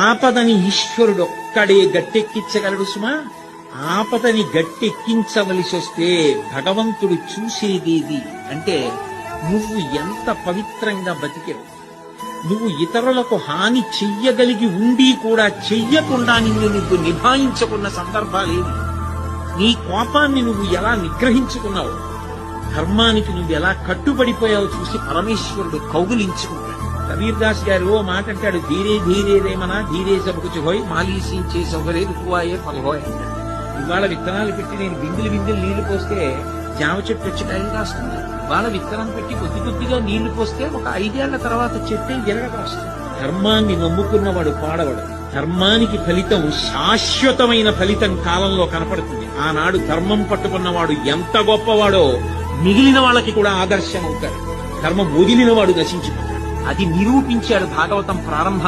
ఆపదని ఈశ్వరుడు ఒక్కడే గట్టెక్కించగలడు సుమా. ఆపదని గట్టెక్కించవలసి వస్తే భగవంతుడు చూసేదేది అంటే నువ్వు ఎంత పవిత్రంగా బతికావు. నువ్వు ఇతరులకు హాని చెయ్యగలిగి ఉండి కూడా చెయ్యకుండా నిన్ను నువ్వు నిభాయించుకున్న సందర్భాలేవి. నీ కోపాన్ని నువ్వు ఎలా నిగ్రహించుకున్నావు, ధర్మానికి నువ్వు ఎలా కట్టుబడిపోయావు చూసి పరమేశ్వరుడు కౌగులించుకుంటాడు. కబీర్ దాస్ గారు ఓ మాట అంటాడు, ధీరే ధీరే రేమనా ధీరే సబకుచి హోయ్ మాలీసించే సౌకర్య రుకువాయే ఫలహోయ్. ఇవాళ విత్తనాలు పెట్టి నేను బిందులు బిందులు నీళ్లు పోస్తే జామ చెట్టు వచ్చి కాయలు కాస్తుంది. ఇవాళ విత్తనం పెట్టి కొద్ది కొద్దిగా నీళ్లు పోస్తే ఒక 5 ఏళ్ల తర్వాత చెట్టే ఎరగక వస్తుంది. ధర్మాన్ని నమ్ముకున్నవాడు పాడవడు. ధర్మానికి ఫలితం శాశ్వతమైన ఫలితం కాలంలో కనపడుతుంది. ఆనాడు ధర్మం పట్టుకున్నవాడు ఎంత గొప్పవాడో మిగిలిన వాళ్ళకి కూడా ఆదర్శం అవుతాడు. ధర్మం వదిలిన వాడు నశించిపోతాడు. అది నిరూపించాడు భాగవతం ప్రారంభ